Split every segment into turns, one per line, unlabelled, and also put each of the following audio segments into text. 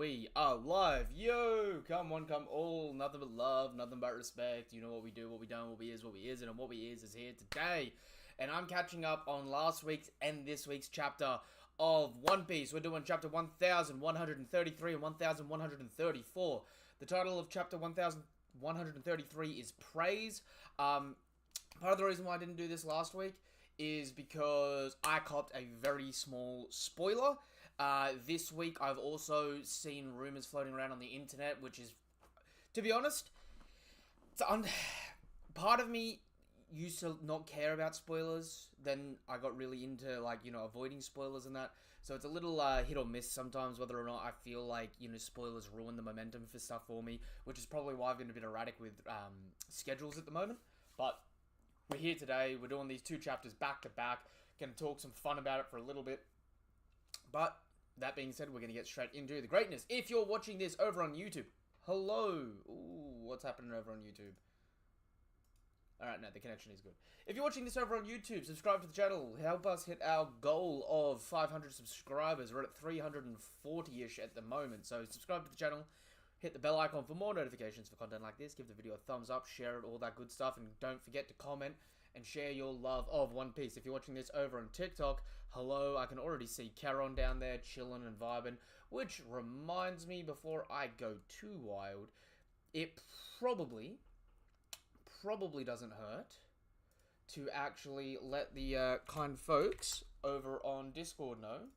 We are live. Yo, come one, come all. Nothing but love, nothing but respect. You know what we do, what we don't, what we is, and what we is here today. And I'm catching up on last week's and this week's chapter of One Piece. We're doing chapter 1133 and 1134. The title of chapter 1133 is Praise. Part of the reason why I didn't do this last week is because I copped a very small spoiler. This week I've also seen rumors floating around on the internet, which is, to be honest, part of me used to not care about spoilers. Then I got really into, avoiding spoilers and that. So it's a little hit or miss sometimes whether or not I feel like, spoilers ruin the momentum for stuff for me, which is probably why I've been a bit erratic with schedules at the moment. But we're here today. We're doing these two chapters back to back. Gonna talk some fun about it for a little bit. But that being said, we're gonna get straight into the greatness. If you're watching this over on YouTube, hello. Ooh, what's happening over on YouTube? Alright, no, the connection is good. If you're watching this over on YouTube, subscribe to the channel. Help us hit our goal of 500 subscribers. We're at 340-ish at the moment. So subscribe to the channel. Hit the bell icon for more notifications for content like this. Give the video a thumbs up, share it, all that good stuff. And don't forget to comment and share your love of One Piece. If you're watching this over on TikTok, hello. I can already see Charon down there chilling and vibing. Which reminds me, before I go too wild, it probably doesn't hurt to actually let the kind folks over on Discord know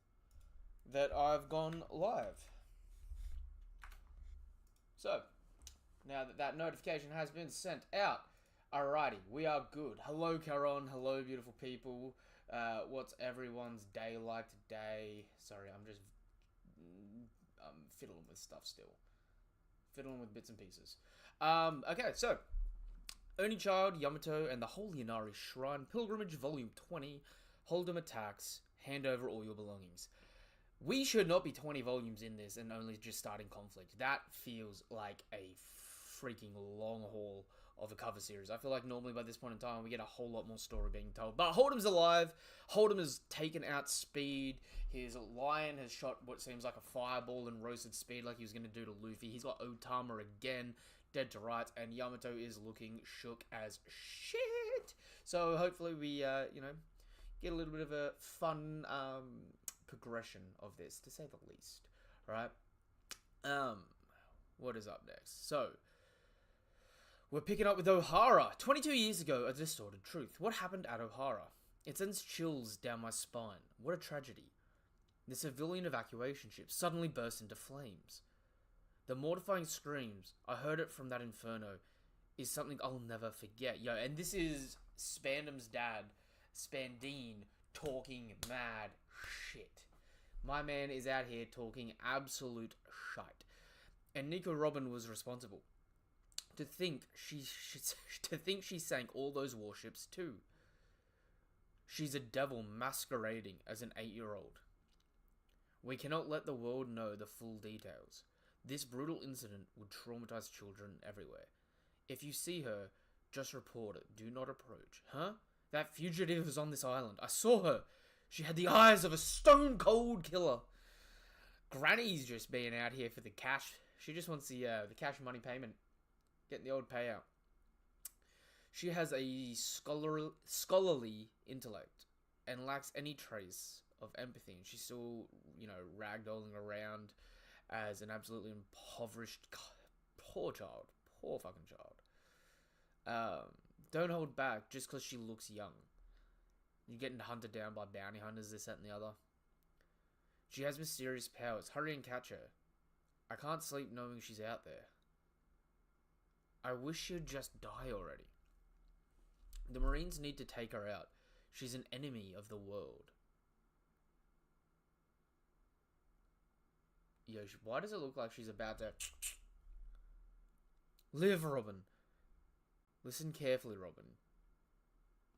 that I've gone live. So, now that that notification has been sent out, alrighty, we are good. Hello, Charon. Hello, beautiful people. What's everyone's day like today? Sorry, I'm fiddling with stuff still. Fiddling with bits and pieces. Okay, so, Only Child, Yamato, and the Holy Inari Shrine, Pilgrimage, Volume 20, Hold'em Attacks, Hand Over All Your Belongings. We should not be 20 volumes in this and only just starting conflict. That feels like a freaking long haul of a cover series. I feel like normally by this point in time we get a whole lot more story being told. But Hold'em's alive. Hold'em has taken out Speed. His lion has shot what seems like a fireball and roasted Speed like he was going to do to Luffy. He's got Otama again, dead to rights, and Yamato is looking shook as shit. So hopefully we, get a little bit of a fun progression of this, to say the least. Right? What is up next? So, we're picking up with Ohara. 22 years ago, a distorted truth. What happened at Ohara? It sends chills down my spine. What a tragedy. The civilian evacuation ship suddenly burst into flames. The mortifying screams, I heard it from that inferno, is something I'll never forget. Yo, and this is Spandam's dad, Spandine, talking mad shit. My man is out here talking absolute shite. And Nico Robin was responsible. To think she sank all those warships too. She's a devil masquerading as an 8-year-old. We cannot let the world know the full details. This brutal incident would traumatize children everywhere. If you see her, just report it. Do not approach. Huh? That fugitive is on this island. I saw her. She had the eyes of a stone-cold killer. Granny's just being out here for the cash. She just wants the cash money payment. Getting the old payout. She has a scholarly intellect and lacks any trace of empathy. And she's still, ragdolling around as an absolutely impoverished, poor child. Poor fucking child. Don't hold back just because she looks young. You're getting hunted down by bounty hunters, this, that, and the other. She has mysterious powers. Hurry and catch her. I can't sleep knowing she's out there. I wish she'd just die already. The Marines need to take her out. She's an enemy of the world. Yo, why does it look like she's about to... Live, Robin. Listen carefully, Robin.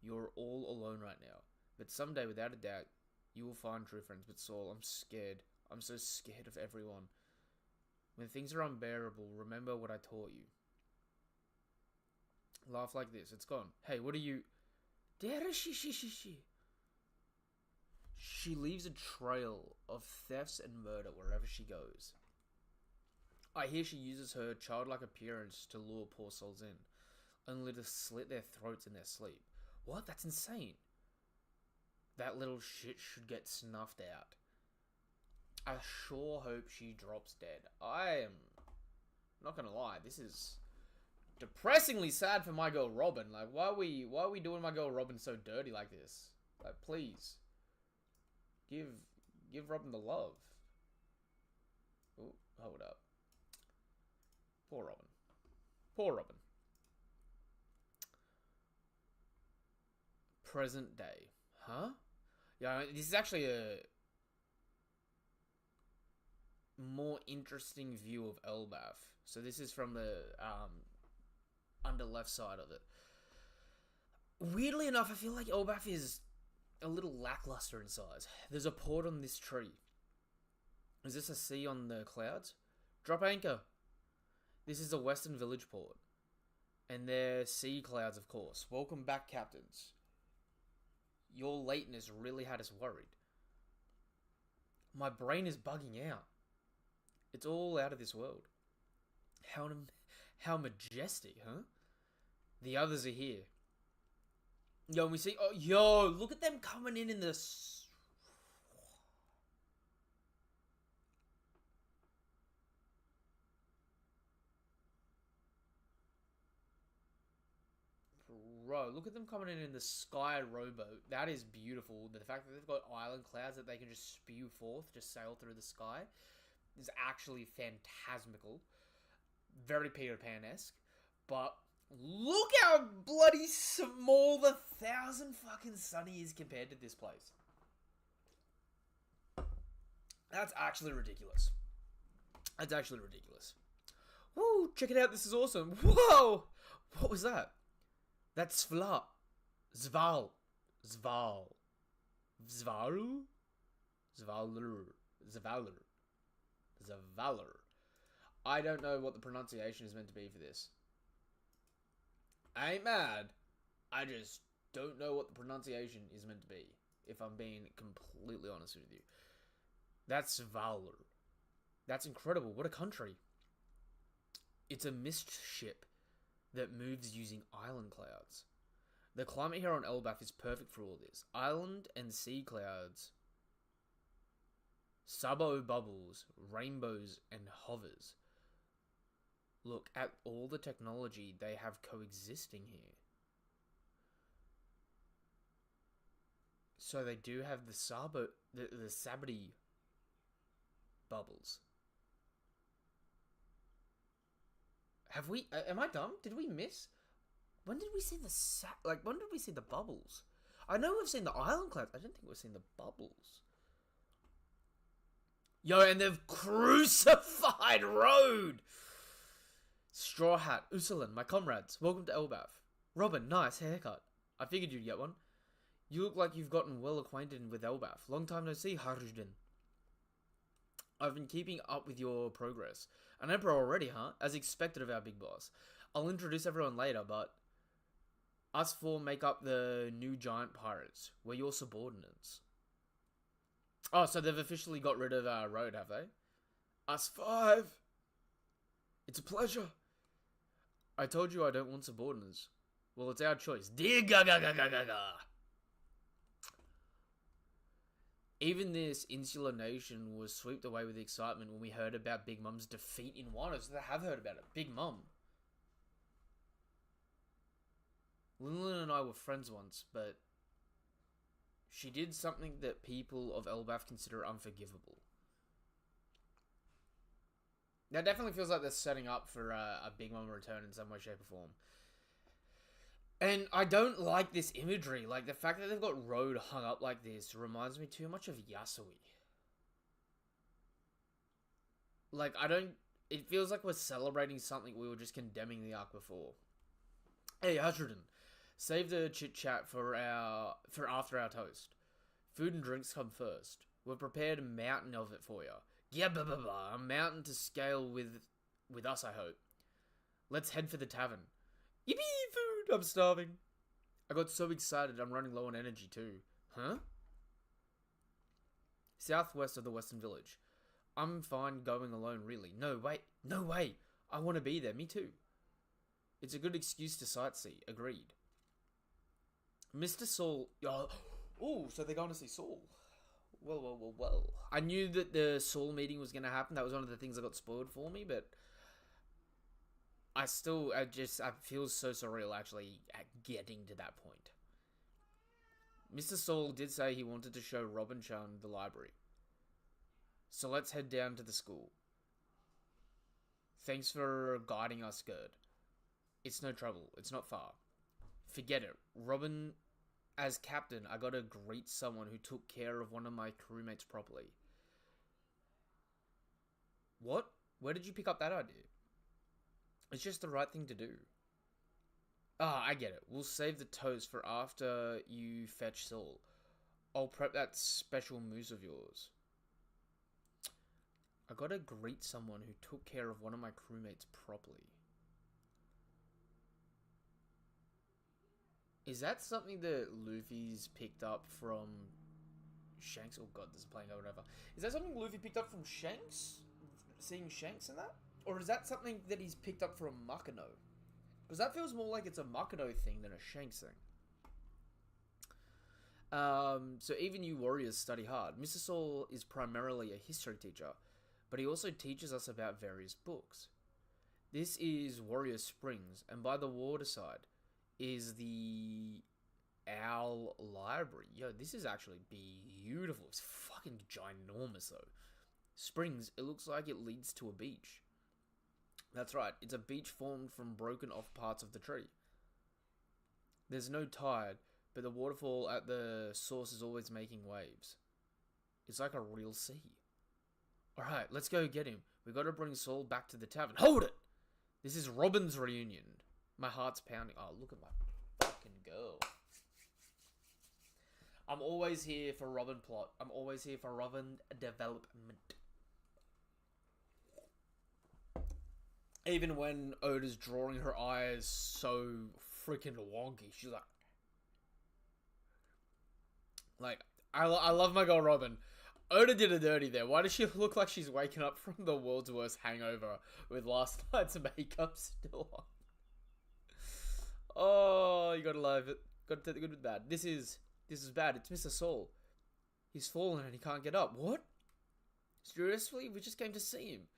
You're all alone right now. But someday, without a doubt, you will find true friends. But Saul, I'm scared. I'm so scared of everyone. When things are unbearable, remember what I taught you. Laugh like this. It's gone. Hey, what are you... She leaves a trail of thefts and murder wherever she goes. I hear she uses her childlike appearance to lure poor souls in, only to slit their throats in their sleep. What? That's insane. That little shit should get snuffed out. I sure hope she drops dead. I am not gonna lie, this is depressingly sad for my girl Robin. Like, why are we doing my girl Robin so dirty like this? Like, please. Give Robin the love. Oh, hold up. Poor Robin. Poor Robin. Present day. Huh? Yeah, this is actually a more interesting view of Elbaf. So this is from the under left side of it. Weirdly enough, I feel like Elbaf is a little lackluster in size. There's a port on this tree. Is this a sea on the clouds? Drop anchor. This is a western village port. And they're sea clouds, of course. Welcome back, captains. Your lateness really had us worried. My brain is bugging out. It's all out of this world. How majestic, huh? The others are here. Yo, and we see... Oh, yo, look at them coming in this... Bro, look at them coming in the sky rowboat. That is beautiful. The fact that they've got island clouds that they can just spew forth, just sail through the sky, is actually phantasmical. Very Peter Pan-esque. But look how bloody small the 1,000 fucking Sunny is compared to this place. That's actually ridiculous. That's actually ridiculous. Woo, check it out. This is awesome. Whoa! What was that? That's Svla. Zval. Zval. Zvalu? Zvalur. Zvalur. Zvalur. I don't know what the pronunciation is meant to be for this. I ain't mad. I just don't know what the pronunciation is meant to be. If I'm being completely honest with you. That's Zvalur. That's incredible. What a country. It's a mist ship that moves using island clouds. The climate here on Elbaf is perfect for all this. Island and sea clouds, sabo bubbles, rainbows, and hovers. Look at all the technology they have coexisting here. So they do have the sabity bubbles. Have we... am I dumb? Did we miss? When did we see the... when did we see the bubbles? I know we've seen the island clouds. I don't think we've seen the bubbles. Yo, and they've crucified Road! Straw Hat, Usulan, my comrades. Welcome to Elbaf. Robin, nice haircut. I figured you'd get one. You look like you've gotten well acquainted with Elbaf. Long time no see, Harujden. I've been keeping up with your progress. An emperor already, huh? As expected of our big boss. I'll introduce everyone later, but... us four make up the new giant pirates. We're your subordinates. Oh, so they've officially got rid of Road, have they? Us five! It's a pleasure. I told you I don't want subordinates. Well, it's our choice. Dear Gaga. Even this insular nation was swept away with excitement when we heard about Big Mum's defeat in Wano. So they have heard about it. Big Mum. Lillian and I were friends once, but she did something that people of Elbaf consider unforgivable. That definitely feels like they're setting up for a Big Mum return in some way, shape, or form. And I don't like this imagery. Like, the fact that they've got Road hung up like this reminds me too much of Yasui. Like, I don't... It feels like we're celebrating something we were just condemning the arc before. Hey, Hashradin. Save the chit-chat for after our toast. Food and drinks come first. We've prepared a mountain of it for you. Yeah, a mountain to scale with us, I hope. Let's head for the tavern. Yippee, food! I'm starving. I got so excited I'm running low on energy too. Huh? Southwest of the western village. I'm fine going alone, really. No, wait. No way. I want to be there. Me too. It's a good excuse to sightsee. Agreed. Mr. Saul... Oh, so they're going to see Saul. Well. I knew that the Saul meeting was going to happen. That was one of the things that got spoiled for me, but... I feel so surreal actually at getting to that point. Mr. Saul did say he wanted to show Robin Chan the library. So let's head down to the school. Thanks for guiding us, Gerd. It's no trouble. It's not far. Forget it. Robin, as captain, I gotta greet someone who took care of one of my crewmates properly. What? Where did you pick up that idea? It's just the right thing to do. Ah, I get it. We'll save the toast for after you fetch Saul. I'll prep that special mousse of yours. I gotta greet someone who took care of one of my crewmates properly. Is that something that Luffy's picked up from Shanks? Oh god, this is playing or whatever. Is that something Luffy picked up from Shanks? Seeing Shanks in that? Or is that something that he's picked up from Makino? Because that feels more like it's a Makino thing than a Shanks thing. So even you warriors study hard. Mr. Saul is primarily a history teacher, but he also teaches us about various books. This is Warrior Springs, and by the waterside is the Owl Library. Yo, this is actually beautiful. It's fucking ginormous though. Springs, it looks like it leads to a beach. That's right, it's a beach formed from broken off parts of the tree. There's no tide, but the waterfall at the source is always making waves. It's like a real sea. Alright, let's go get him. We gotta bring Saul back to the tavern. Hold it! This is Robin's reunion. My heart's pounding. Oh, look at my fucking girl. I'm always here for Robin plot. I'm always here for Robin development. Even when Oda's drawing her eyes so freaking wonky, she's like, I love my girl Robin. Oda did a dirty there. Why does she look like she's waking up from the world's worst hangover with last night's makeup still on? Oh, you gotta love it. Gotta take the good with the bad. This is bad. It's Mr. Saul. He's fallen and he can't get up. What? Seriously? We just came to see him.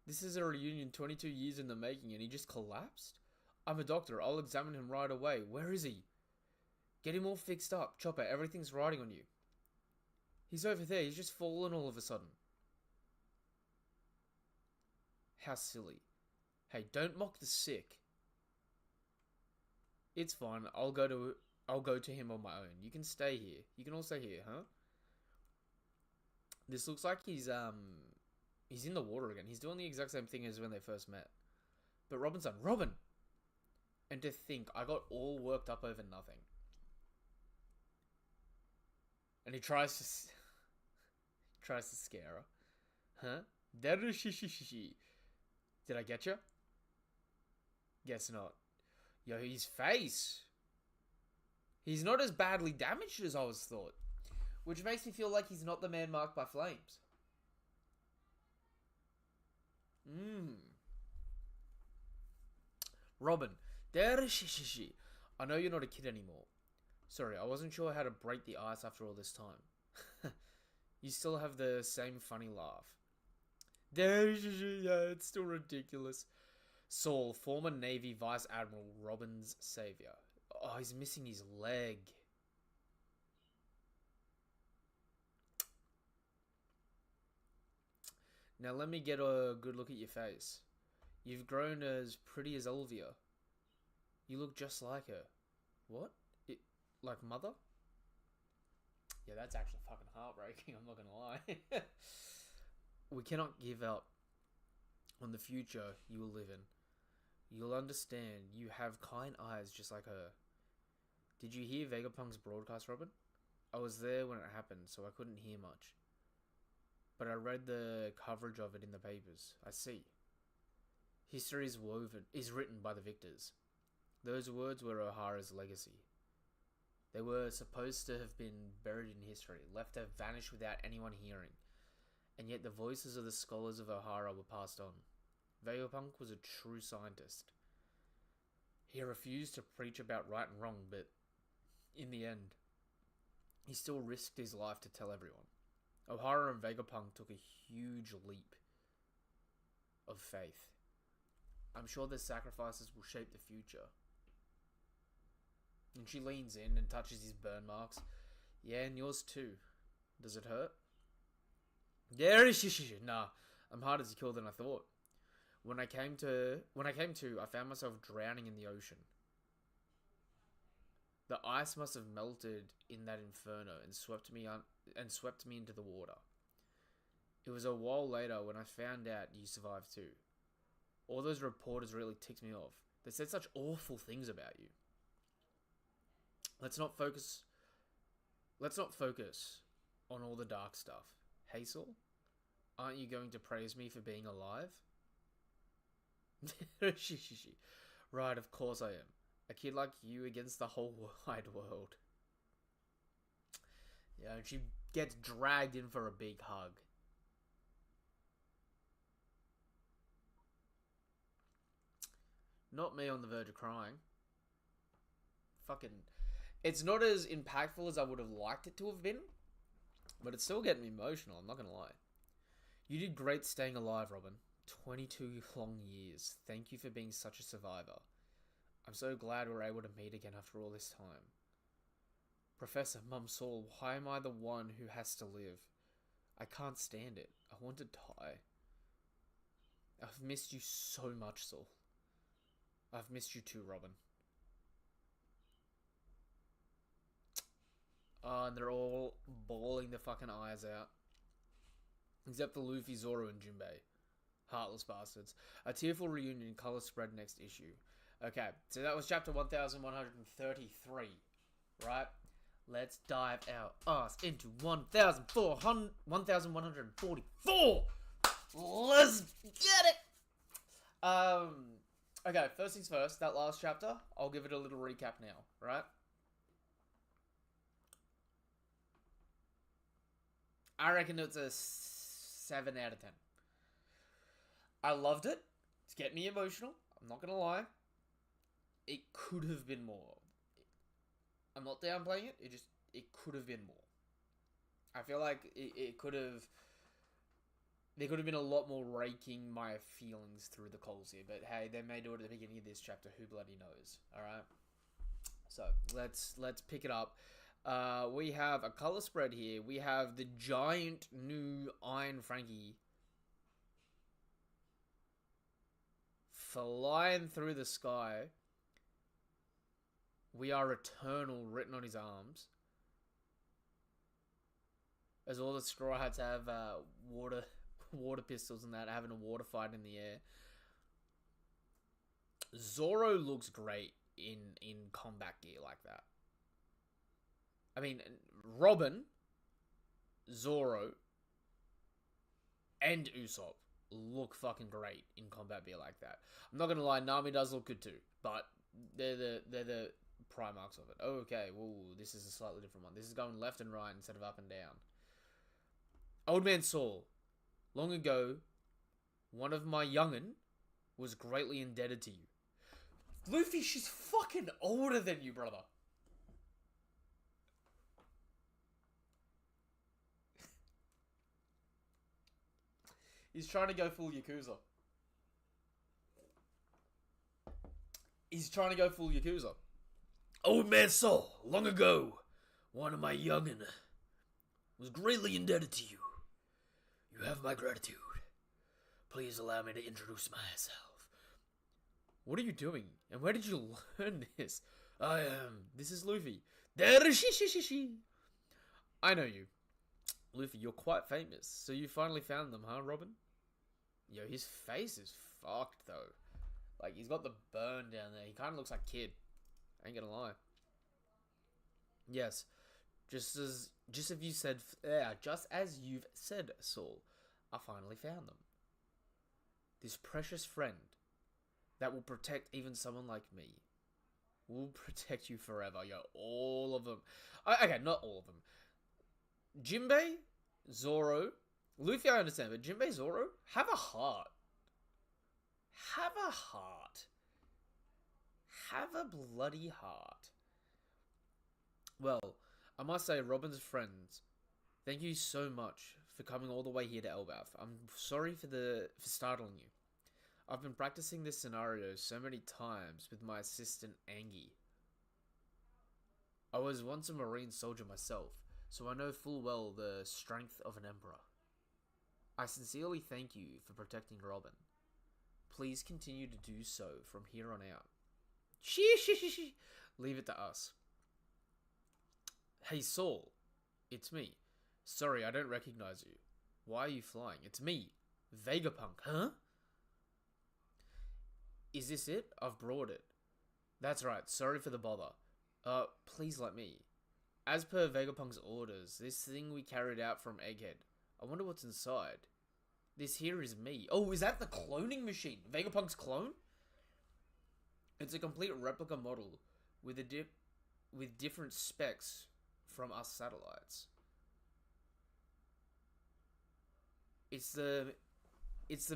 This is a reunion 22 years in the making and he just collapsed? I'm a doctor. I'll examine him right away. Where is he? Get him all fixed up. Chopper, everything's riding on you. He's over there. He's just fallen all of a sudden. How silly. Hey, don't mock the sick. It's fine. I'll go to him on my own. You can stay here. You can all stay here, huh? This looks like he's in the water again. He's doing the exact same thing as when they first met. But Robin's done. Robin! And to think, I got all worked up over nothing. And he tries to scare her. Huh? Did I get you? Guess not. Yo, his face. He's not as badly damaged as I was thought. Which makes me feel like he's not the man marked by flames. Robin. I know you're not a kid anymore. Sorry, I wasn't sure how to break the ice after all this time. You still have the same funny laugh. Yeah, it's still ridiculous. Saul, former Navy Vice Admiral, Robin's savior. Oh, he's missing his leg. Now let me get a good look at your face. You've grown as pretty as Olivia. You look just like her. What? Like mother? Yeah, that's actually fucking heartbreaking, I'm not gonna lie. We cannot give up on the future you will live in. You'll understand. You have kind eyes just like her. Did you hear Vegapunk's broadcast, Robin? I was there when it happened, so I couldn't hear much. But I read the coverage of it in the papers. I see. History is written by the victors. Those words were O'Hara's legacy. They were supposed to have been buried in history, left to vanish without anyone hearing. and yet the voices of the scholars of Ohara were passed on. Vegapunk was a true scientist. He refused to preach about right and wrong, but in the end, he still risked his life to tell everyone. Ohara and Vegapunk took a huge leap of faith. I'm sure their sacrifices will shape the future. And she leans in and touches his burn marks. Yeah, and yours too. Does it hurt? Yeah, nah. I'm harder to kill than I thought. When I came to, I found myself drowning in the ocean. The ice must have melted in that inferno and swept me into the water. It was a while later when I found out you survived too. All those reporters really ticked me off. They said such awful things about you. Let's not focus on all the dark stuff. Hey, Saul? Aren't you going to praise me for being alive? Right, of course I am. A kid like you against the whole wide world. Yeah, and she gets dragged in for a big hug. Not me on the verge of crying. Fucking... It's not as impactful as I would have liked it to have been, but it's still getting me emotional, I'm not going to lie. You did great staying alive, Robin. 22 long years. Thank you for being such a survivor. I'm so glad we're able to meet again after all this time. Professor, Mum, Saul, why am I the one who has to live? I can't stand it. I want to die. I've missed you so much, Saul. I've missed you too, Robin. And they're all bawling their fucking eyes out. Except for Luffy, Zoro, and Jinbei. Heartless bastards. A tearful reunion, colour spread next issue. Okay, so that was chapter 1133, right? Let's dive our ass into 1144. Let's get it! Okay, first things first, that last chapter, I'll give it a little recap now, right? I reckon it's a 7 out of 10. I loved it. It's getting me emotional. I'm not gonna lie. It could have been more. I'm not downplaying it. It could have been more. I feel like it could have... There could have been a lot more raking my feelings through the coals here. But hey, they may do it at the beginning of this chapter. Who bloody knows? Alright? So, let's pick it up. We have a colour spread here. We have the giant new Iron Frankie flying through the sky. We are eternal written on his arms. As all the Straw Hats have water pistols and that, having a water fight in the air. Zoro looks great in combat gear like that. I mean, Robin, Zoro, and Usopp look fucking great in combat gear like that. I'm not gonna lie, Nami does look good too, but they're the Primarchs of it. Oh, okay, whoa, this is a slightly different one. This is going left and right instead of up and down. Old Man Saul. Long ago, one of my young'un was greatly indebted to you. Luffy, she's fucking older than you, brother. He's trying to go full Yakuza. Old Man Saul, long ago, one of my young'un was greatly indebted to you. You have my gratitude. Please allow me to introduce myself. What are you doing? And where did you learn this? This is Luffy. I know you. Luffy, you're quite famous. So you finally found them, huh, Robin? Yo, his face is fucked, though. Like, he's got the burn down there. He kind of looks like Kid. I ain't gonna lie. Yes. Just as you've said, Saul, I finally found them. This precious friend that will protect even someone like me will protect you forever. Yo, all of them. Okay, not all of them. Jinbei, Zoro, Luffy, I understand, but Jinbei Zoro, have a heart. Have a heart. Have a bloody heart. Well, I must say, Robin's friends, thank you so much for coming all the way here to Elbaf. I'm sorry for startling you. I've been practicing this scenario so many times with my assistant Angie. I was once a Marine soldier myself, so I know full well the strength of an emperor. I sincerely thank you for protecting Robin. Please continue to do so from here on out. Shh. Leave it to us. Hey Saul, it's me. Sorry, I don't recognize you. Why are you flying? It's me, Vegapunk, huh? Is this it? I've brought it. That's right, sorry for the bother. Please let me. As per Vegapunk's orders, this thing we carried out from Egghead. I wonder what's inside. This here is me. Oh, is that the cloning machine? Vegapunk's clone? It's a complete replica model with different specs from us satellites. It's the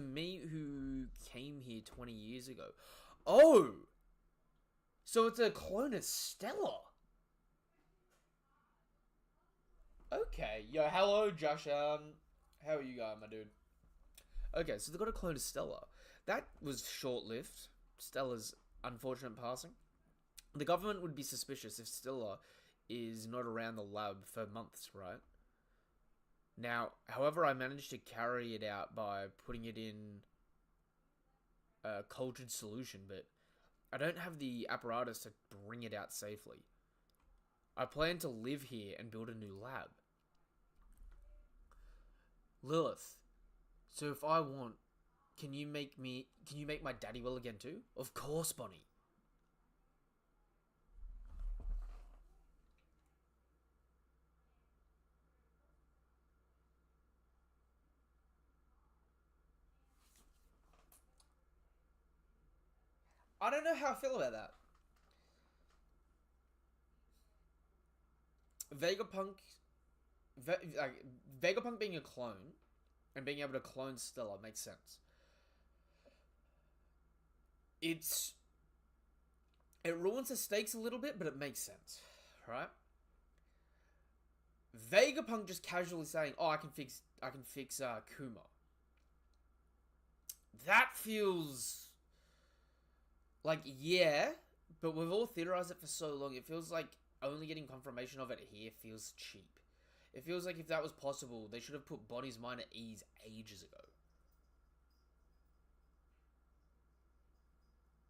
me who came here 20 years ago. Oh! So it's a clone of Stella. Okay. Yo, hello, Josh. How are you going, my dude? Okay, so they got a clone of Stella. That was short-lived. Stella's unfortunate passing. The government would be suspicious if Stella is not around the lab for months, right? Now, however, I managed to carry it out by putting it in a cultured solution, but I don't have the apparatus to bring it out safely. I plan to live here and build a new lab. Lilith, so if I want, can you make my daddy well again too? Of course, Bonnie. I don't know how I feel about that. Vegapunk being a clone and being able to clone Stella makes sense. It ruins the stakes a little bit, but it makes sense, right? Vegapunk just casually saying, "Oh, I can fix Kuma." That feels like, yeah, but we've all theorized it for so long. It feels like only getting confirmation of it here feels cheap. It feels like if that was possible, they should have put Bonnie's mind at ease ages ago.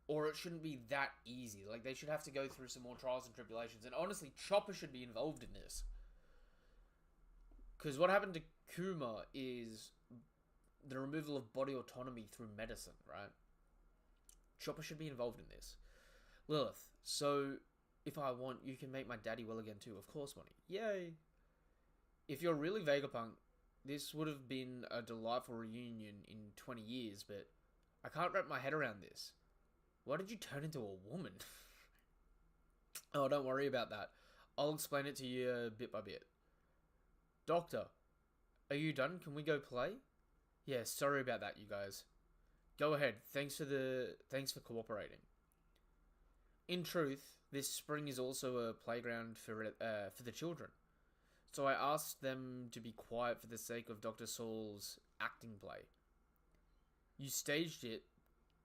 Or it shouldn't be that easy. Like, they should have to go through some more trials and tribulations. And honestly, Chopper should be involved in this. Because what happened to Kuma is the removal of body autonomy through medicine, right? Chopper should be involved in this. Lilith, so if I want, you can make my daddy well again too. Of course, Bonnie. Yay. If you're really Vegapunk, this would have been a delightful reunion in 20 years, but I can't wrap my head around this. Why did you turn into a woman? Oh, don't worry about that. I'll explain it to you bit by bit. Doctor, are you done? Can we go play? Yeah, sorry about that, you guys. Go ahead. Thanks for cooperating. In truth, this spring is also a playground for the children. So I asked them to be quiet for the sake of Dr. Saul's acting play. You staged it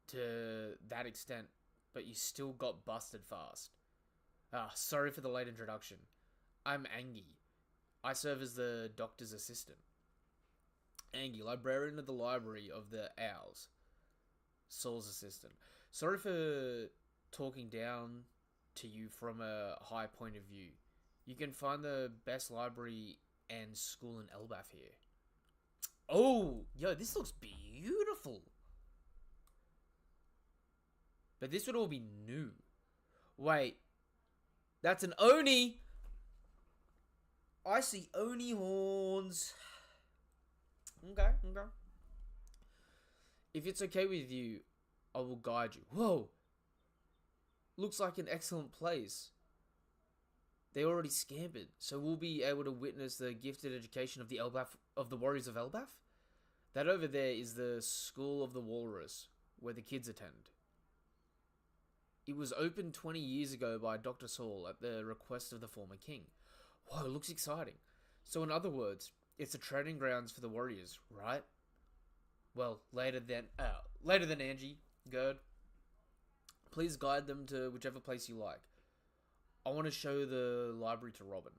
to that extent, but you still got busted fast. Sorry for the late introduction. I'm Angie. I serve as the doctor's assistant. Angie, librarian of the library of the Owls. Saul's assistant. Sorry for talking down to you from a high point of view. You can find the best library and school in Elbaf here. Oh, yo, this looks beautiful. But this would all be new. Wait, that's an Oni. I see Oni horns. Okay. If it's okay with you, I will guide you. Whoa. Looks like an excellent place. They already scampered, so we'll be able to witness the gifted education of the warriors of Elbaf. That over there is the School of the Walrus, where the kids attend. It was opened 20 years ago by Dr. SAUL at the request of the former king. Whoa, looks exciting. So in other words, it's the training grounds for the warriors, right? Well, later than Angie, Gerd. Please guide them to whichever place you like. I want to show the library to Robin.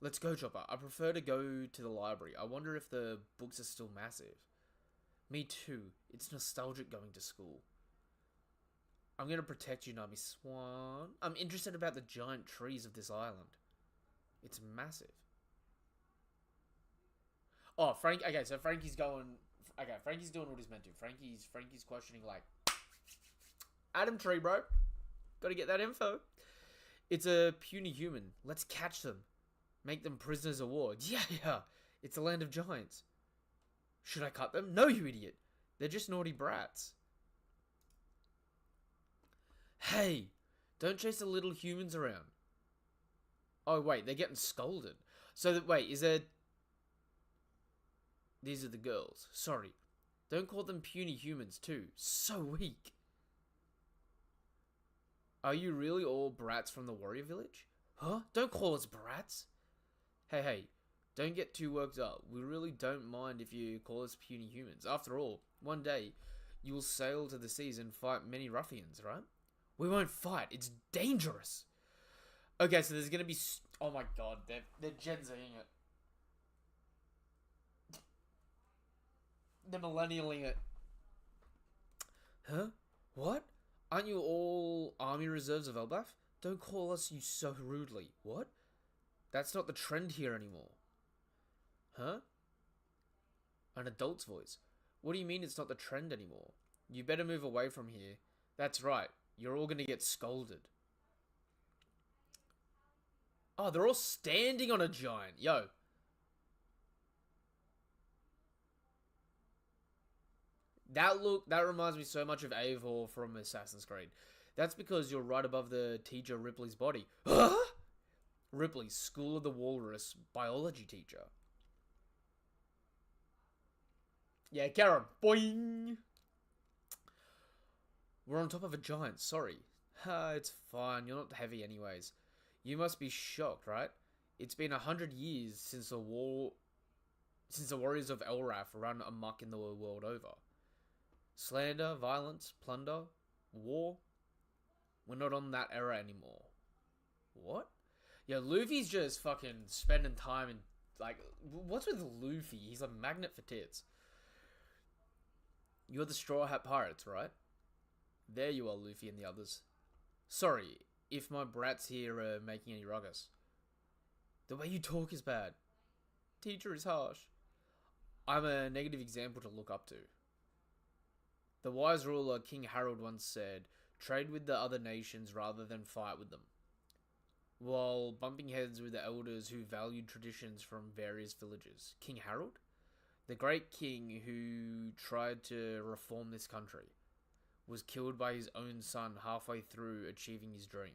Let's go, Chopper. I prefer to go to the library. I wonder if the books are still massive. Me too. It's nostalgic going to school. I'm going to protect you, Nami Swan. I'm interested about the giant trees of this island. It's massive. Oh, Frank. Okay, so Frankie's going. Okay, Frankie's doing what he's meant to. Frankie's questioning like, Adam Tree, bro. Got to get that info. It's a puny human. Let's catch them. Make them prisoners of war. Yeah. It's a land of giants. Should I cut them? No, you idiot. They're just naughty brats. Hey, don't chase the little humans around. Oh, wait, they're getting scolded. So, wait, is there... These are the girls. Sorry. Don't call them puny humans, too. So weak. Are you really all brats from the warrior village? Huh? Don't call us brats. Hey, don't get too worked up. We really don't mind if you call us puny humans. After all, one day, you will sail to the seas and fight many ruffians, right? We won't fight. It's dangerous. Okay, so there's gonna be... Oh my god, they're Gen Zing it. They're millennialing it. Huh? What? Aren't you all army reserves of Elbaf? Don't call us you so rudely. What? That's not the trend here anymore. Huh? An adult's voice. What do you mean it's not the trend anymore? You better move away from here. That's right. You're all gonna get scolded. Oh, they're all standing on a giant. Yo. That reminds me so much of Eivor from Assassin's Creed. That's because you're right above the teacher Ripley's body. Huh? Ripley, School of the Walrus, biology teacher. Yeah, Karen. Boing! We're on top of a giant, sorry. It's fine, you're not heavy anyways. You must be shocked, right? It's been 100 years since the warriors of Elraf run amok in the world over. Slander, violence, plunder, war. We're not on that era anymore. What? Yeah, Luffy's just fucking spending time in... Like, what's with Luffy? He's a magnet for tits. You're the Straw Hat Pirates, right? There you are, Luffy and the others. Sorry, if my brats here are making any ruckus. The way you talk is bad. Teacher is harsh. I'm a negative example to look up to. The wise ruler King Harold once said, trade with the other nations rather than fight with them. While bumping heads with the elders who valued traditions from various villages. King Harold? The great king who tried to reform this country was killed by his own son halfway through achieving his dream.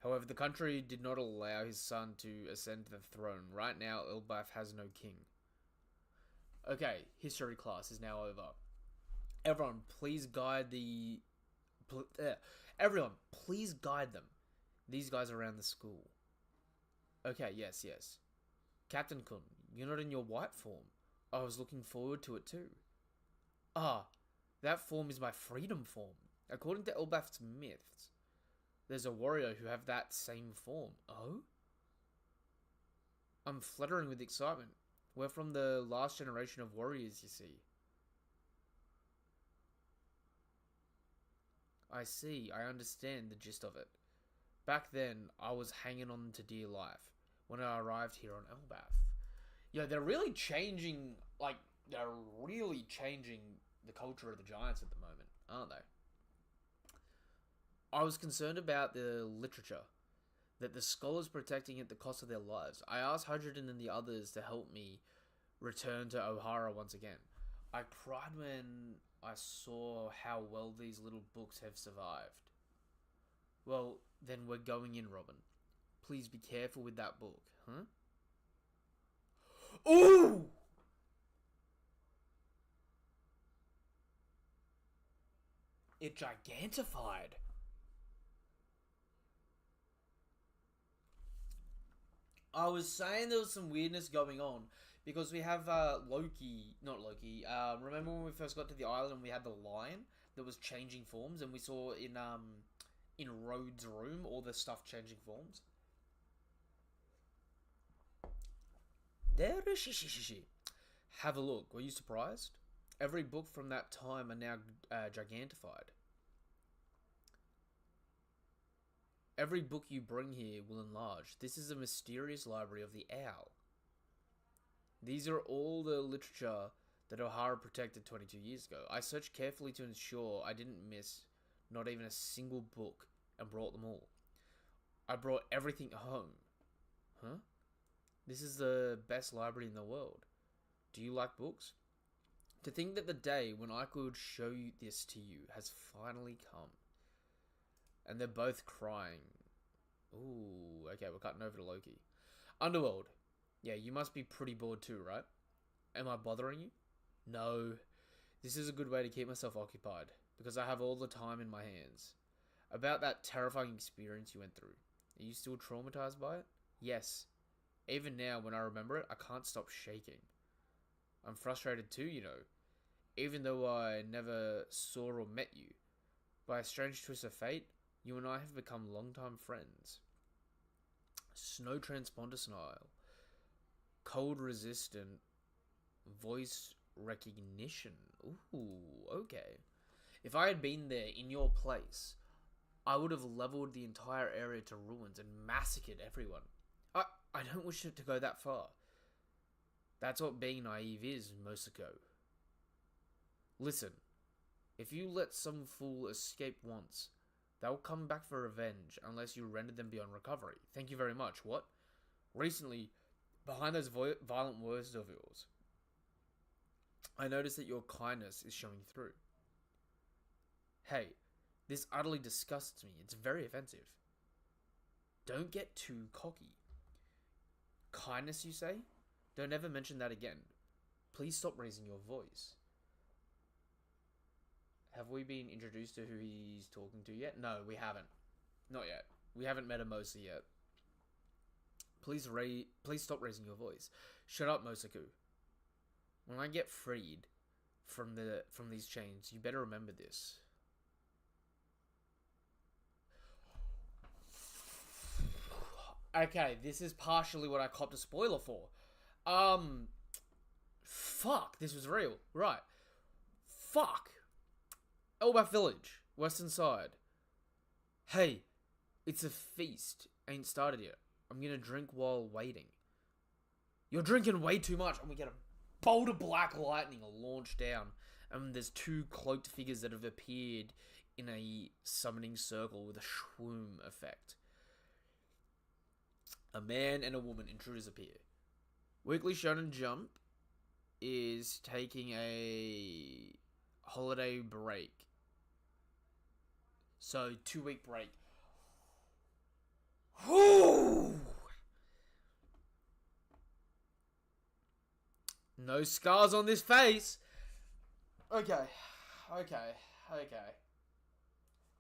However, the country did not allow his son to ascend to the throne. Right now, Elbaf has no king. Okay, history class is now over. Everyone, please guide please guide them. These guys around the school. Okay, yes. Captain Kun, you're not in your white form. I was looking forward to it too. Ah, that form is my freedom form. According to Elbaf's myths, there's a warrior who have that same form. Oh? I'm fluttering with excitement. We're from the last generation of warriors, you see. I see, I understand the gist of it. Back then, I was hanging on to dear life when I arrived here on Elbaf. Yeah, they're really changing, they're really changing the culture of the giants at the moment, aren't they? I was concerned about the literature, that the scholars protecting at the cost of their lives. I asked Hydrogen and the others to help me return to O'Hara once again. I cried when I saw how well these little books have survived. Well, then we're going in, Robin. Please be careful with that book, huh? Ooh! It gigantified. I was saying there was some weirdness going on because we have Loki, not Loki. Remember when we first got to the island and we had the lion that was changing forms, and we saw in Rhodes' room all the stuff changing forms. There is she. Have a look. Were you surprised? Every book from that time are now gigantified. Every book you bring here will enlarge. This is a mysterious library of the owl. These are all the literature that O'Hara protected 22 years ago. I searched carefully to ensure I didn't miss not even a single book and brought them all. I brought everything home. Huh? This is the best library in the world. Do you like books? To think that the day when I could show this to you has finally come. And they're both crying. Ooh, okay, we're cutting over to Loki. Underworld. Yeah, you must be pretty bored too, right? Am I bothering you? No. This is a good way to keep myself occupied, because I have all the time in my hands. About that terrifying experience you went through. Are you still traumatized by it? Yes. Even now, when I remember it, I can't stop shaking. I'm frustrated too, you know. Even though I never saw or met you. By a strange twist of fate, you and I have become longtime friends. Snow transponder style. Cold resistant. Voice recognition. Ooh, okay. If I had been there in your place, I would have leveled the entire area to ruins and massacred everyone. I don't wish it to go that far. That's what being naive is, Mosako. Listen, if you let some fool escape once, they'll come back for revenge unless you render them beyond recovery. Thank you very much. What? Recently, behind those violent words of yours, I noticed that your kindness is showing through. Hey, this utterly disgusts me. It's very offensive. Don't get too cocky. Kindness, you say? Don't ever mention that again. Please stop raising your voice. Have we been introduced to who he's talking to yet? No, we haven't. Not yet. We haven't met a Mosa yet. Please stop raising your voice. Shut up, Mosaku. When I get freed from these chains, you better remember this. Okay, this is partially what I copped a spoiler for. Fuck, this was real. Right. Fuck. Elbaf Village, western side. Hey, it's a feast. Ain't started yet. I'm gonna drink while waiting. You're drinking way too much. And we get a bolt of black lightning launched down. And there's two cloaked figures that have appeared in a summoning circle with a shwoom effect. A man and a woman, intruders appear. Weekly Shonen Jump is taking a holiday break. So, 2-week break. Whew! No scars on this face. Okay.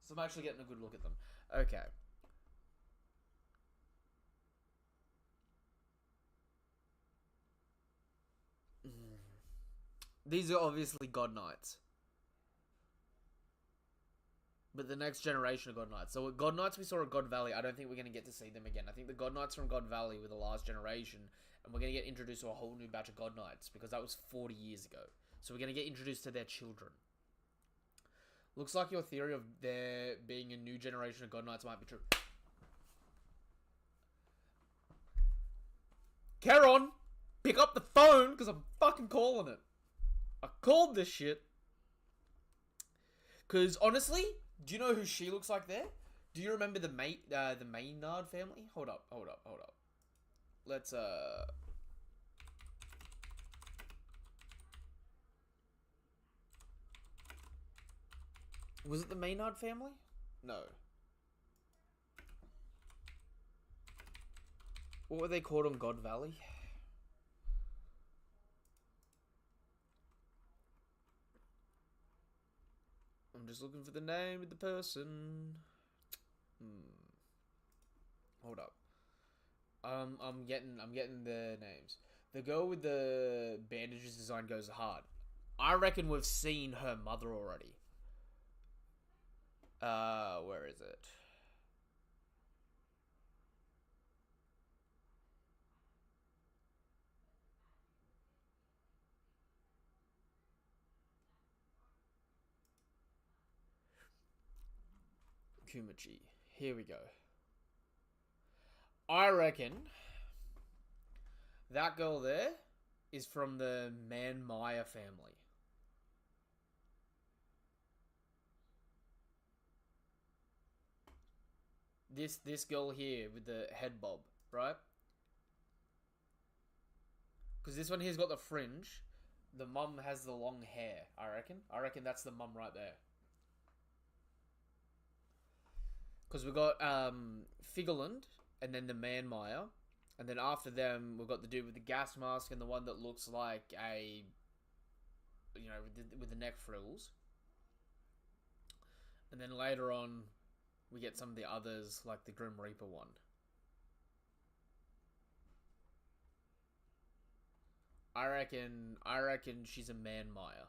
So I'm actually getting a good look at them. Okay. These are obviously God Knights. But the next generation of God Knights. So God Knights we saw at God Valley, I don't think we're going to get to see them again. I think the God Knights from God Valley were the last generation. And we're going to get introduced to a whole new batch of God Knights. Because that was 40 years ago. So we're going to get introduced to their children. Looks like your theory of there being a new generation of God Knights might be true. Charon! Pick up the phone, because I'm fucking calling it. I called this shit. Because, honestly, do you know who she looks like there? Do you remember the Maynard family? Hold up. Let's, Was it the Maynard family? No. What were they called on God Valley? I'm just looking for the name of the person. Hold up. I'm getting the names. The girl with the bandages design goes hard. I reckon we've seen her mother already. Where is it? Kumachi. Here we go. I reckon that girl there is from the Man Maya family. This girl here with the head bob, right? Because this one here's got the fringe. The mum has the long hair, I reckon. I reckon that's the mum right there. Because we've got Figaland and then the Man Maya. And then after them, we've got the dude with the gas mask and the one that looks like a... You know, with the neck frills. And then later on, we get some of the others, like the Grim Reaper one. I reckon she's a Man Maya.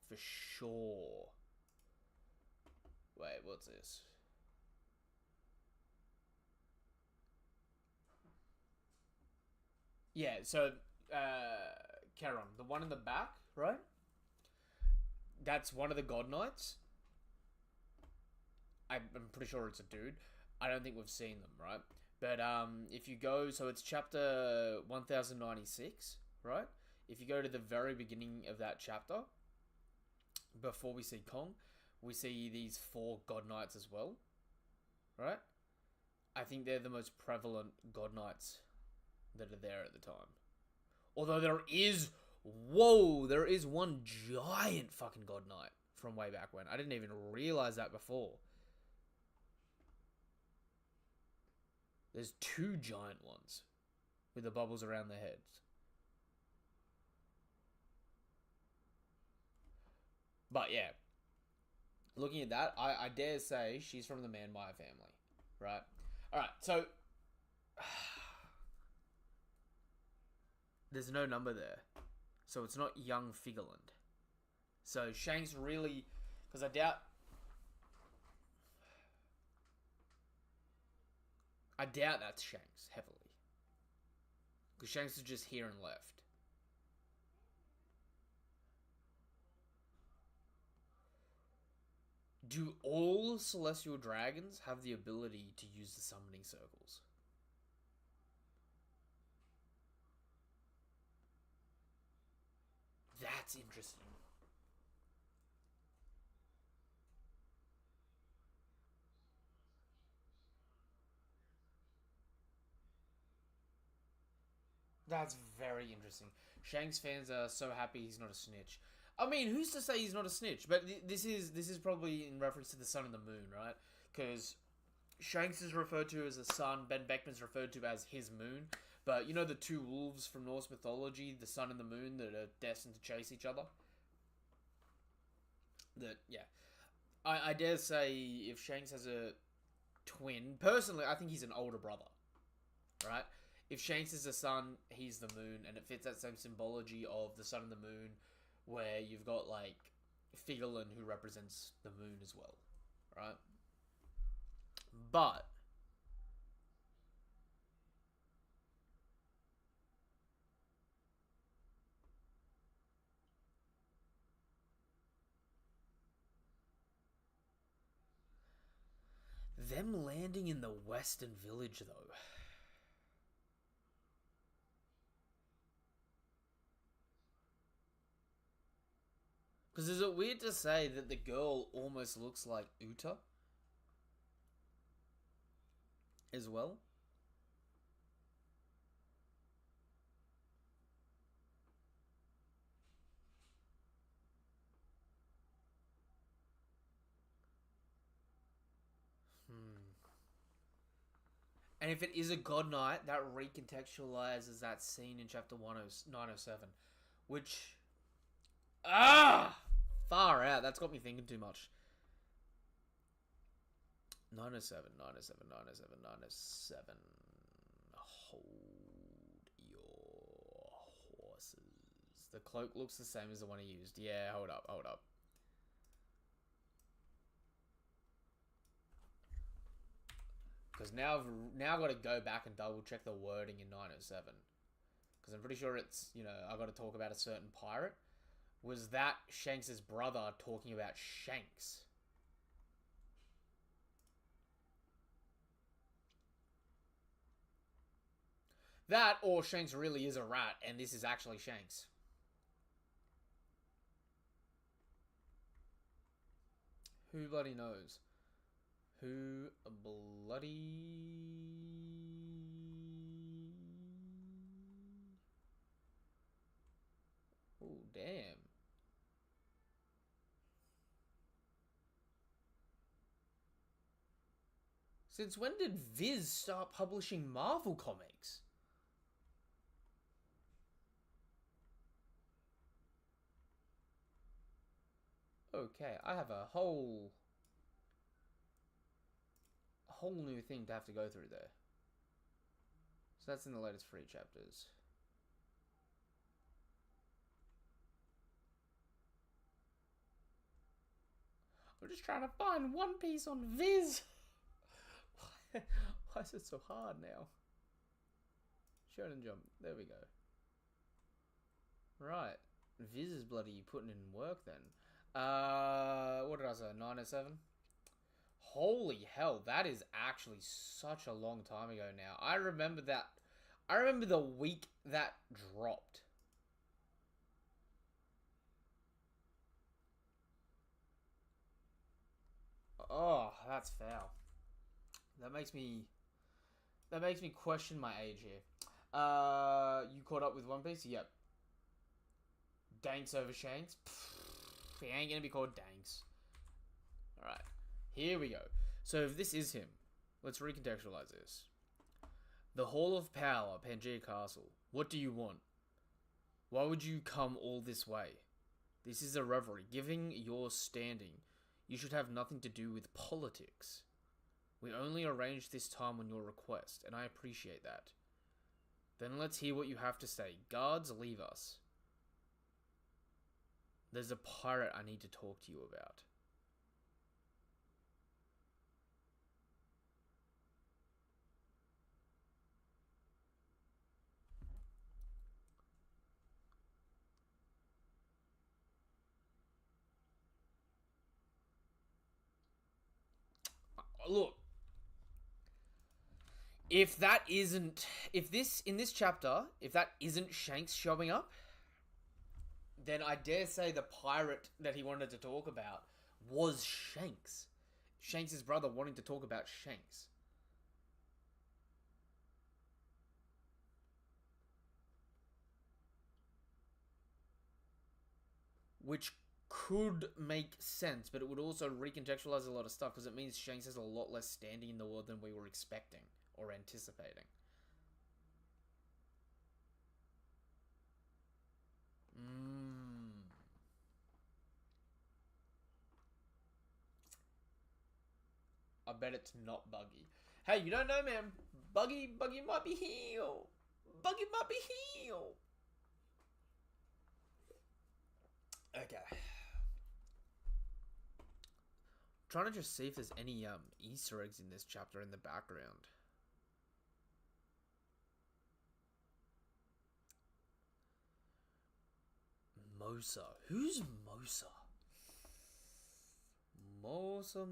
For sure. Wait, what's this? Yeah, so, Charon, the one in the back, right? That's one of the God Knights. I'm pretty sure it's a dude. I don't think we've seen them, right? But if you go, so it's chapter 1096, right? If you go to the very beginning of that chapter, before we see Kong, we see these 4 God Knights as well, right? I think they're the most prevalent God Knights that are there at the time. Although there is one giant fucking God Knight from way back when. I didn't even realize that before. There's 2 giant ones with the bubbles around their heads. But yeah, looking at that, I dare say she's from the Man Maya family, right? Alright, so... There's no number there. So it's not young Figaland. So Shanks really... Because I doubt that's Shanks, heavily. Because Shanks is just here and left. Do all celestial dragons have the ability to use the summoning circles? That's interesting. That's very interesting. Shanks fans are so happy he's not a snitch. I mean, who's to say he's not a snitch? But this is probably in reference to the sun and the moon, right? Because Shanks is referred to as a sun. Ben Beckman's referred to as his moon. But you know the 2 wolves from Norse mythology, the sun and the moon, that are destined to chase each other? That, yeah. I dare say if Shanks has a twin, personally, I think he's an older brother, right? If Shanks is the sun, he's the moon, and it fits that same symbology of the sun and the moon, where you've got, like, Figaland, who represents the moon as well, right? But them landing in the Western Village, though. Because is it weird to say that the girl almost looks like Uta as well? And if it is a God Knight, that recontextualizes that scene in chapter 907. Which... Far out. That's got me thinking too much. 907, 907, 907, 907. Hold your horses. The cloak looks the same as the one he used. Yeah, hold up, hold up. Because now I've got to go back and double check the wording in 907. Because I'm pretty sure it's, you know, I've got to talk about a certain pirate. Was that Shanks' brother talking about Shanks? That, or Shanks really is a rat, and this is actually Shanks. Who bloody knows? Who bloody... Oh, damn. Since when did Viz start publishing Marvel comics? Okay, I have a whole new thing to have to go through there. So that's in the latest 3 chapters. I'm just trying to find One Piece on Viz. Why is it so hard now? Shonen Jump. There we go. Right. Viz is bloody putting in work then. What did I say? 907? Holy hell, that is actually such a long time ago now. I remember that. I remember the week that dropped. Oh, that's foul. That makes me question my age here. You caught up with One Piece? Yep. Danks over Shanks? He ain't gonna be called Danks. Alright. Here we go. So if this is him, let's recontextualize this. The Hall of Power, Pangaea Castle. What do you want? Why would you come all this way? This is a revelry. Given your standing, you should have nothing to do with politics. We only arranged this time on your request, and I appreciate that. Then let's hear what you have to say. Guards, leave us. There's a pirate I need to talk to you about. Look, if that isn't, if this, in this chapter, if that isn't Shanks showing up, then I dare say the pirate that he wanted to talk about was Shanks. Shanks' brother wanting to talk about Shanks. Which could make sense, but it would also recontextualize a lot of stuff, because it means Shanks has a lot less standing in the world than we were expecting or anticipating. I bet it's not Buggy. Hey, you don't know, man. Buggy might be here. Buggy might be here. Okay. Trying to just see if there's any Easter eggs in this chapter in the background. Mosa. Who's Mosa? Mosa.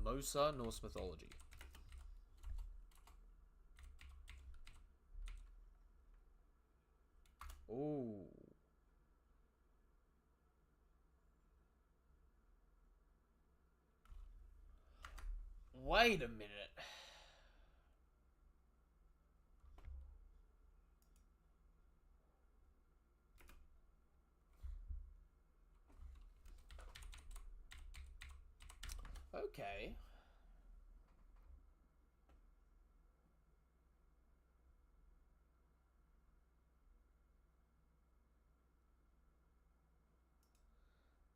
Mosa, Norse mythology. Ooh. Wait a minute. Okay.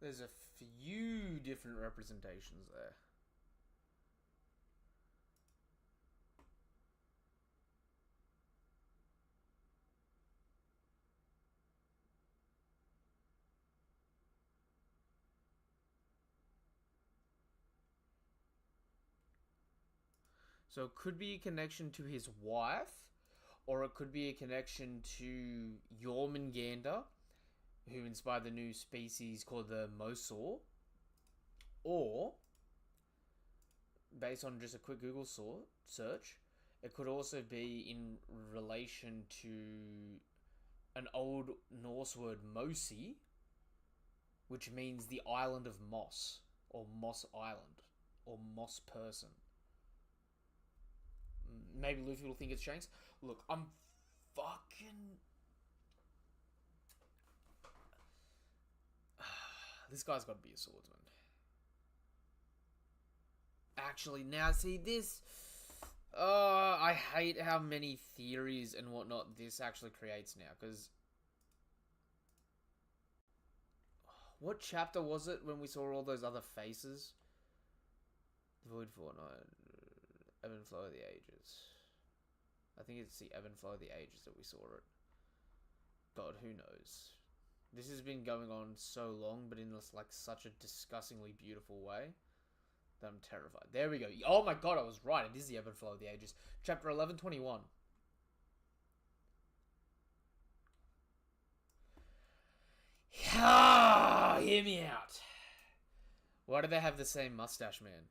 There's a few different representations there. So it could be a connection to his wife, or it could be a connection to Jormungandr, who inspired the new species called the Mosaur, or, based on just a quick Google search, it could also be in relation to an old Norse word Mosi, which means the island of Moss, or Moss Island, or Moss person. Maybe Luffy will think it's Shanks. Look, I'm fucking... This guy's got to be a swordsman. Actually, now see this... I hate how many theories and whatnot this actually creates now, because... What chapter was it when we saw all those other faces? The Void Fortnite... Ebb and Flow of the Ages. I think it's the Ebb and Flow of the Ages that we saw it. God, who knows? This has been going on so long, but in this, like, such a disgustingly beautiful way that I'm terrified. There we go. Oh my god, I was right. It is the Ebb and Flow of the Ages. Chapter 1121. Hear me out. Why do they have the same mustache, man?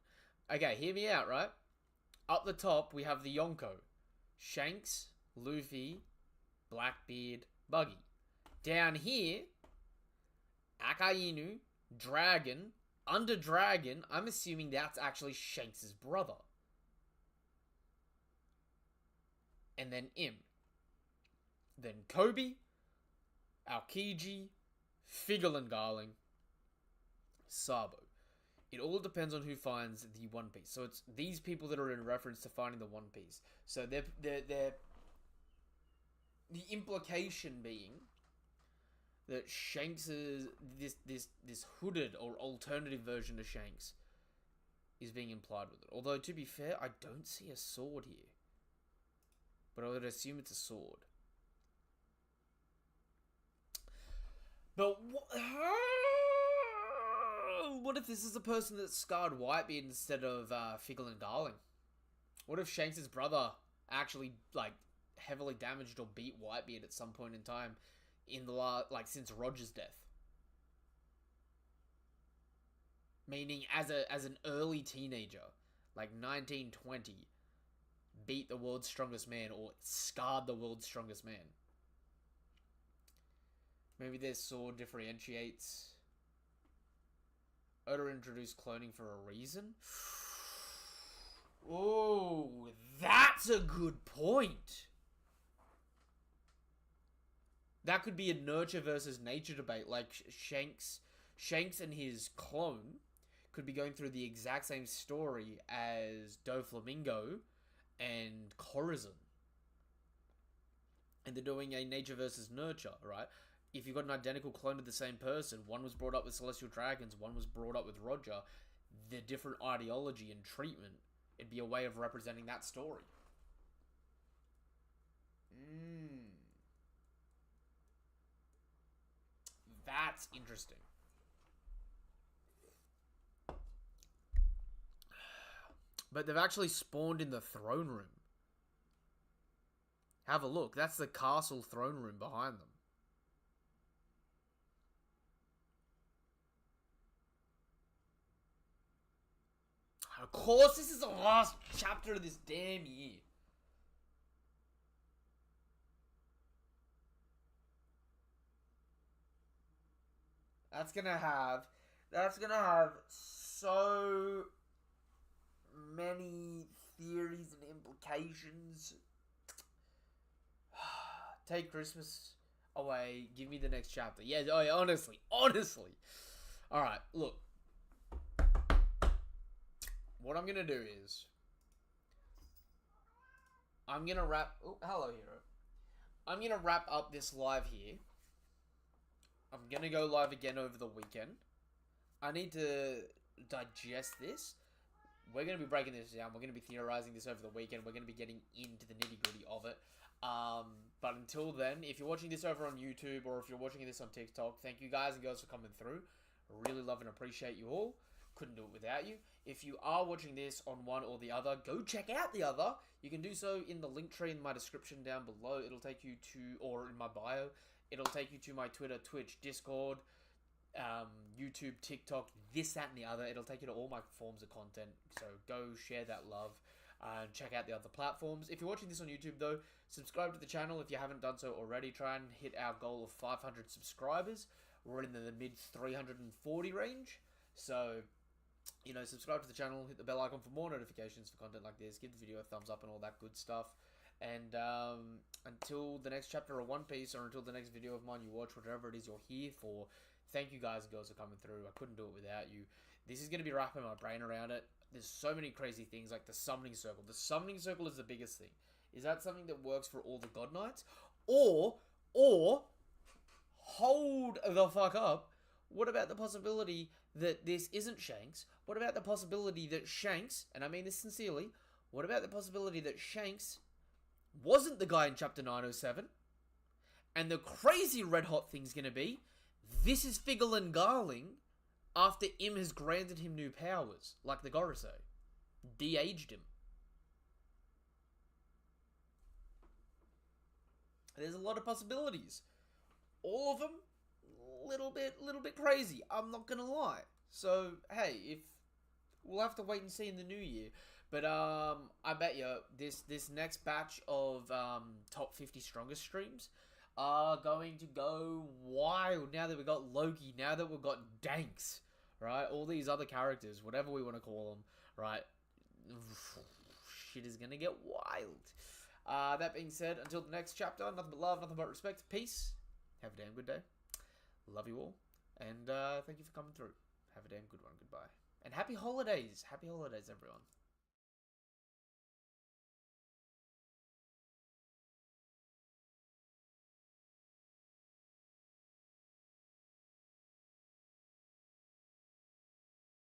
Okay, hear me out, right? Up the top, we have the Yonko. Shanks, Luffy, Blackbeard, Buggy. Down here, Akainu, Dragon, under Dragon, I'm assuming that's actually Shanks' brother. And then Im. Then Kobe, Aokiji, Figglegarling, Sabo. It all depends on who finds the One Piece. So it's these people that are in reference to finding the One Piece. So they're the implication being that Shanks is this hooded or alternative version of Shanks is being implied with it. Although to be fair, I don't see a sword here, but I would assume it's a sword. But what if this is a person that scarred Whitebeard instead of Figglegarling? What if Shanks' brother actually, like, heavily damaged or beat Whitebeard at some point in time in the since Roger's death? Meaning as an early teenager, like 19, 20, beat the world's strongest man or scarred the world's strongest man. Maybe their sword differentiates. Oda introduced cloning for a reason? Oh, that's a good point. That could be a nurture versus nature debate. Like Shanks and his clone could be going through the exact same story as Doflamingo and Corazon. And they're doing a nature versus nurture, right? If you've got an identical clone of the same person, one was brought up with Celestial Dragons, one was brought up with Roger, the different ideology and treatment, it'd be a way of representing that story. That's interesting. But they've actually spawned in the throne room. Have a look. That's the castle throne room behind them. Of course, this is the last chapter of this damn year. That's gonna have so many theories and implications. Take Christmas away. Give me the next chapter. Yeah, honestly. Alright, look. What I'm gonna do is I'm gonna wrap... Oh, hello, hero. I'm gonna wrap up this live here. I'm gonna go live again over the weekend. I need to digest this. We're going to be breaking this down. We're going to be theorizing this over the weekend. We're going to be getting into the nitty-gritty of it. But until then, if you're watching this over on YouTube or if you're watching this on TikTok, thank you guys and girls for coming through. Really love and appreciate you all. Couldn't do it without you. If you are watching this on one or the other, go check out the other. You can do so in the link tree in my description down below. It'll take you to, or in my bio, it'll take you to my Twitter, Twitch, Discord, YouTube, TikTok, this, that, and the other. It'll take you to all my forms of content. So go share that love and check out the other platforms. If you're watching this on YouTube, though, subscribe to the channel if you haven't done so already. Try and hit our goal of 500 subscribers. We're in the mid 340 range. So, you know, subscribe to the channel, hit the bell icon for more notifications for content like this. Give the video a thumbs up and all that good stuff. And until the next chapter of One Piece, or until the next video of mine you watch, whatever it is you're here for, thank you guys and girls for coming through. I couldn't do it without you. This is going to be wrapping my brain around it. There's so many crazy things, like the summoning circle. The summoning circle is the biggest thing. Is that something that works for all the God Knights? Or, hold the fuck up. What about the possibility that this isn't Shanks? What about the possibility that Shanks, and I mean this sincerely, what about the possibility that Shanks wasn't the guy in chapter 907? And the crazy red hot thing's going to be, this is Figgle Garling after Im has granted him new powers, like the Gorosei. De-aged him. There's a lot of possibilities. All of them, little bit crazy. I'm not gonna lie. So hey, we'll have to wait and see in the new year. But I bet you this next batch of top 50 strongest streams are going to go wild. Now that we've got Loki, now that we've got Danks, right? All these other characters, whatever we want to call them, right? Shit is gonna get wild. That being said, until the next chapter, nothing but love, nothing but respect. Peace. Have a damn good day. Love you all. And thank you for coming through. Have a damn good one. Goodbye. And happy holidays. Happy holidays, everyone.